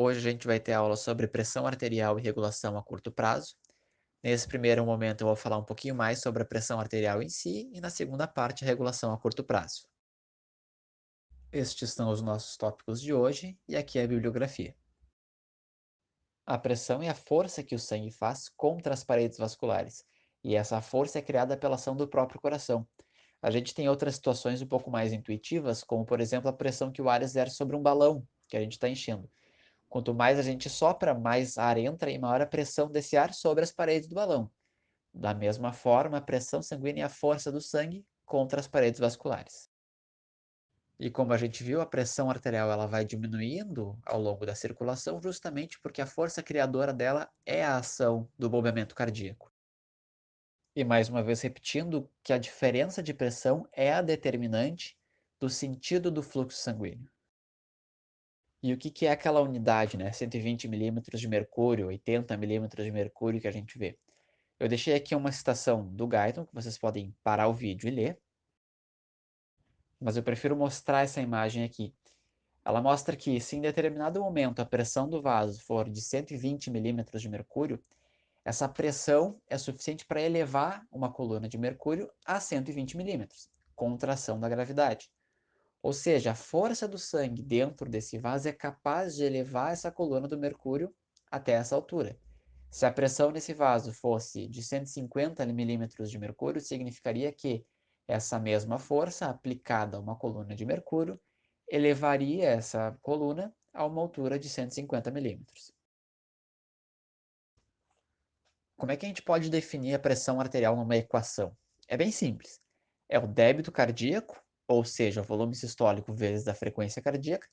Hoje a gente vai ter aula sobre pressão arterial e regulação a curto prazo. Nesse primeiro momento eu vou falar um pouquinho mais sobre a pressão arterial em si e na segunda parte a regulação a curto prazo. Estes são os nossos tópicos de hoje e aqui é a bibliografia. A pressão é a força que o sangue faz contra as paredes vasculares, e essa força é criada pela ação do próprio coração. A gente tem outras situações um pouco mais intuitivas, como por exemplo a pressão que o ar exerce sobre um balão que a gente está enchendo. Quanto mais a gente sopra, mais ar entra e maior a pressão desse ar sobre as paredes do balão. Da mesma forma, a pressão sanguínea é a força do sangue contra as paredes vasculares. E como a gente viu, a pressão arterial ela vai diminuindo ao longo da circulação justamente porque a força criadora dela é a ação do bombeamento cardíaco. E mais uma vez repetindo que a diferença de pressão é a determinante do sentido do fluxo sanguíneo. E o que é aquela unidade, né? 120 milímetros de mercúrio, 80 milímetros de mercúrio que a gente vê. Eu deixei aqui uma citação do Guyton, que vocês podem parar o vídeo e ler, mas eu prefiro mostrar essa imagem aqui. Ela mostra que, se em determinado momento a pressão do vaso for de 120 milímetros de mercúrio, essa pressão é suficiente para elevar uma coluna de mercúrio a 120 milímetros, contração da gravidade. Ou seja, a força do sangue dentro desse vaso é capaz de elevar essa coluna do mercúrio até essa altura. Se a pressão nesse vaso fosse de 150 milímetros de mercúrio, significaria que essa mesma força aplicada a uma coluna de mercúrio elevaria essa coluna a uma altura de 150 milímetros. Como é que a gente pode definir a pressão arterial numa equação? É bem simples. É o débito cardíaco, ou seja, o volume sistólico vezes a frequência cardíaca,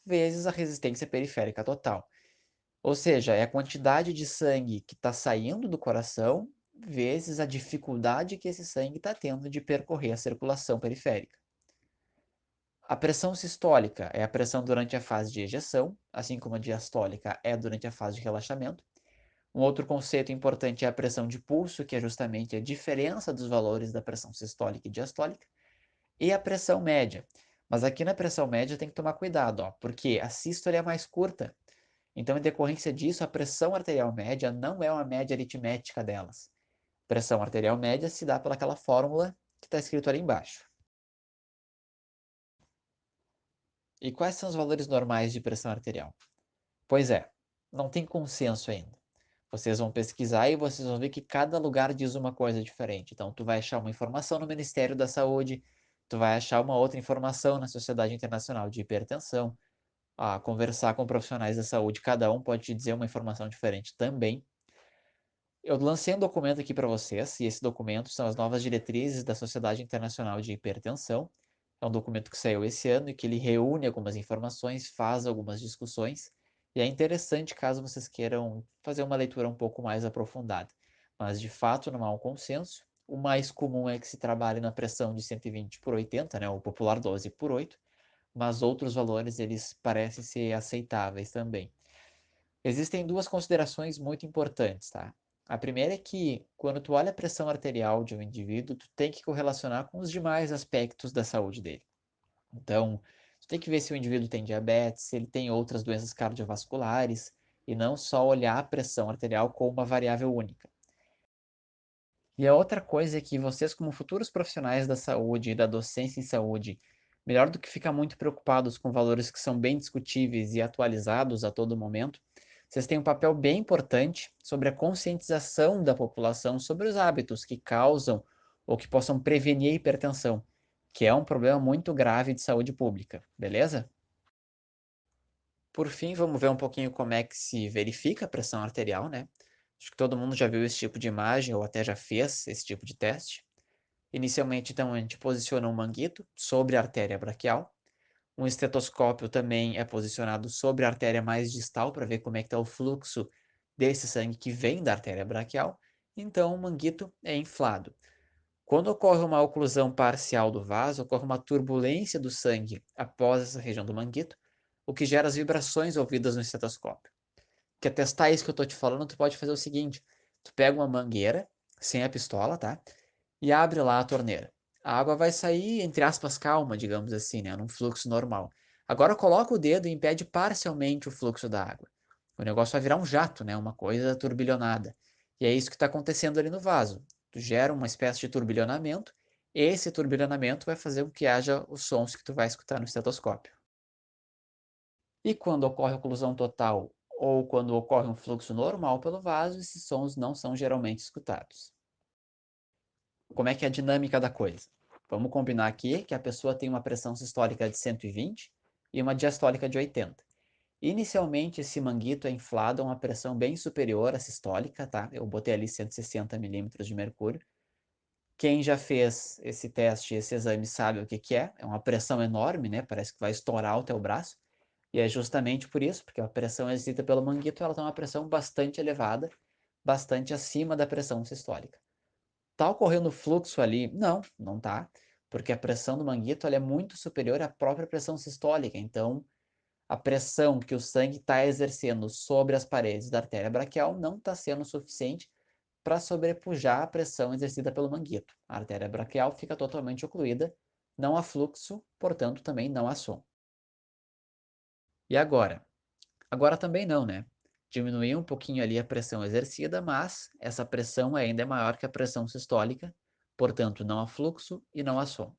vezes a resistência periférica total. Ou seja, é a quantidade de sangue que está saindo do coração vezes a dificuldade que esse sangue está tendo de percorrer a circulação periférica. A pressão sistólica é a pressão durante a fase de ejeção, assim como a diastólica é durante a fase de relaxamento. Um outro conceito importante é a pressão de pulso, que é justamente a diferença dos valores da pressão sistólica e diastólica, e a pressão média. Mas aqui na pressão média tem que tomar cuidado, ó, porque a sístole é mais curta. Então, em decorrência disso, a pressão arterial média não é uma média aritmética delas. Pressão arterial média se dá pelaquela fórmula que está escrito ali embaixo. E quais são os valores normais de pressão arterial? Pois é, não tem consenso ainda. Vocês vão pesquisar e vocês vão ver que cada lugar diz uma coisa diferente. Então, tu vai achar uma informação no Ministério da Saúde, tu vai achar uma outra informação na Sociedade Internacional de Hipertensão. Conversar com profissionais da saúde, cada um pode te dizer uma informação diferente também. Eu lancei um documento aqui para vocês, e esse documento são as novas diretrizes da Sociedade Internacional de Hipertensão. É um documento que saiu esse ano e que ele reúne algumas informações, faz algumas discussões, e é interessante caso vocês queiram fazer uma leitura um pouco mais aprofundada. Mas, de fato, não há um consenso. O mais comum é que se trabalhe na pressão de 120 por 80, né, o popular 12 por 8, mas outros valores eles parecem ser aceitáveis também. Existem duas considerações muito importantes, tá? A primeira é que, quando tu olha a pressão arterial de um indivíduo, tu tem que correlacionar com os demais aspectos da saúde dele. Então, tu tem que ver se o indivíduo tem diabetes, se ele tem outras doenças cardiovasculares, e não só olhar a pressão arterial como uma variável única. E a outra coisa é que vocês, como futuros profissionais da saúde e da docência em saúde, melhor do que ficar muito preocupados com valores que são bem discutíveis e atualizados a todo momento, vocês têm um papel bem importante sobre a conscientização da população sobre os hábitos que causam ou que possam prevenir a hipertensão, que é um problema muito grave de saúde pública, beleza? Por fim, vamos ver um pouquinho como é que se verifica a pressão arterial, né? Acho que todo mundo já viu esse tipo de imagem ou até já fez esse tipo de teste. Inicialmente, então, a gente posiciona um manguito sobre a artéria braquial. Um estetoscópio também é posicionado sobre a artéria mais distal para ver como é que está o fluxo desse sangue que vem da artéria braquial. Então, o manguito é inflado. Quando ocorre uma oclusão parcial do vaso, ocorre uma turbulência do sangue após essa região do manguito, o que gera as vibrações ouvidas no estetoscópio. Quer testar isso que eu estou te falando, tu pode fazer o seguinte, tu pega uma mangueira, sem a pistola, tá? E abre lá a torneira. A água vai sair, entre aspas, calma, digamos assim, né? Num fluxo normal. Agora coloca o dedo e impede parcialmente o fluxo da água. O negócio vai virar um jato, né? Uma coisa turbilhonada. E é isso que está acontecendo ali no vaso. Tu gera uma espécie de turbilhonamento. Esse turbilhonamento vai fazer com que haja os sons que tu vai escutar no estetoscópio. E quando ocorre oclusão total ou quando ocorre um fluxo normal pelo vaso, esses sons não são geralmente escutados. Como é que é a dinâmica da coisa? Vamos combinar aqui que a pessoa tem uma pressão sistólica de 120 e uma diastólica de 80. Inicialmente, esse manguito é inflado a uma pressão bem superior à sistólica, tá? Eu botei ali 160 milímetros de mercúrio. Quem já fez esse teste, esse exame, sabe o que que é. É uma pressão enorme, né? Parece que vai estourar o teu braço. E é justamente por isso, porque a pressão exercida pelo manguito, ela tem uma pressão bastante elevada, bastante acima da pressão sistólica. Tá ocorrendo fluxo ali? Não, não tá, porque a pressão do manguito ela é muito superior à própria pressão sistólica. Então, a pressão que o sangue está exercendo sobre as paredes da artéria braquial não está sendo suficiente para sobrepujar a pressão exercida pelo manguito. A artéria braquial fica totalmente ocluída, não há fluxo, portanto, também não há som. E agora? Agora também não, né? Diminuiu um pouquinho ali a pressão exercida, mas essa pressão ainda é maior que a pressão sistólica, portanto, não há fluxo e não há som.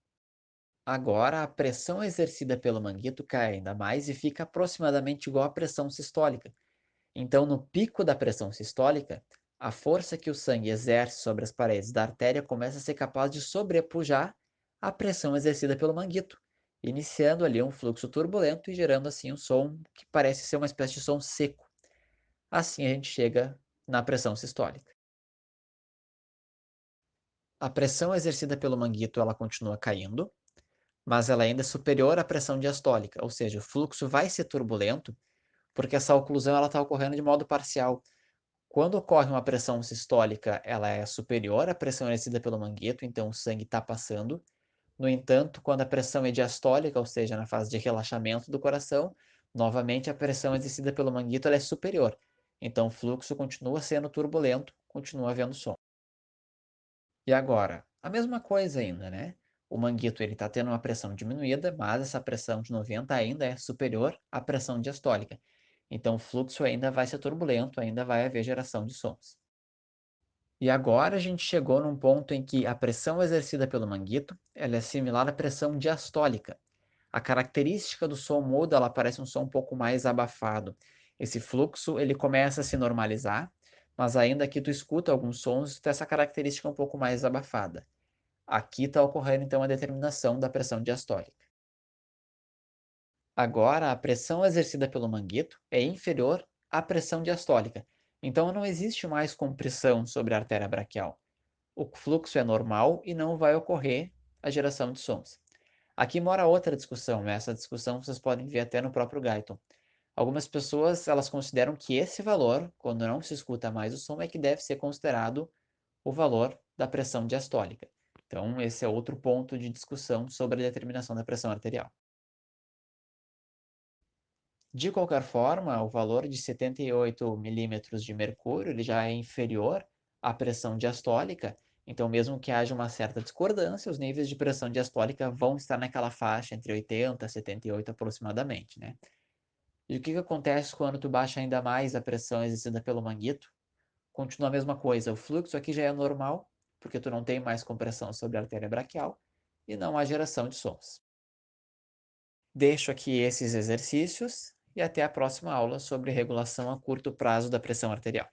Agora, a pressão exercida pelo manguito cai ainda mais e fica aproximadamente igual à pressão sistólica. Então, no pico da pressão sistólica, a força que o sangue exerce sobre as paredes da artéria começa a ser capaz de sobrepujar a pressão exercida pelo manguito, iniciando ali um fluxo turbulento e gerando assim um som que parece ser uma espécie de som seco. Assim a gente chega na pressão sistólica. A pressão exercida pelo manguito ela continua caindo, mas ela ainda é superior à pressão diastólica, ou seja, o fluxo vai ser turbulento porque essa oclusão está ocorrendo de modo parcial. Quando ocorre uma pressão sistólica, ela é superior à pressão exercida pelo manguito, então o sangue está passando. No entanto, quando a pressão é diastólica, ou seja, na fase de relaxamento do coração, novamente a pressão exercida pelo manguito ela é superior. Então o fluxo continua sendo turbulento, continua havendo som. E agora, a mesma coisa ainda, né? O manguito ele está tendo uma pressão diminuída, mas essa pressão de 90 ainda é superior à pressão diastólica. Então o fluxo ainda vai ser turbulento, ainda vai haver geração de sons. E agora a gente chegou num ponto em que a pressão exercida pelo manguito ela é similar à pressão diastólica. A característica do som muda, ela parece um som um pouco mais abafado. Esse fluxo ele começa a se normalizar, mas ainda que tu escuta alguns sons, tem essa característica um pouco mais abafada. Aqui está ocorrendo então a determinação da pressão diastólica. Agora, a pressão exercida pelo manguito é inferior à pressão diastólica, então não existe mais compressão sobre a artéria braquial. O fluxo é normal e não vai ocorrer a geração de sons. Aqui mora outra discussão, né? Essa discussão vocês podem ver até no próprio Guyton. Algumas pessoas elas consideram que esse valor, quando não se escuta mais o som, é que deve ser considerado o valor da pressão diastólica. Então, esse é outro ponto de discussão sobre a determinação da pressão arterial. De qualquer forma, o valor de 78 milímetros de mercúrio ele já é inferior à pressão diastólica, então mesmo que haja uma certa discordância, os níveis de pressão diastólica vão estar naquela faixa entre 80 e 78 aproximadamente, né? E o que que acontece quando tu baixa ainda mais a pressão exercida pelo manguito? Continua a mesma coisa, o fluxo aqui já é normal, porque tu não tem mais compressão sobre a artéria braquial e não há geração de sons. Deixo aqui esses exercícios e até a próxima aula sobre regulação a curto prazo da pressão arterial.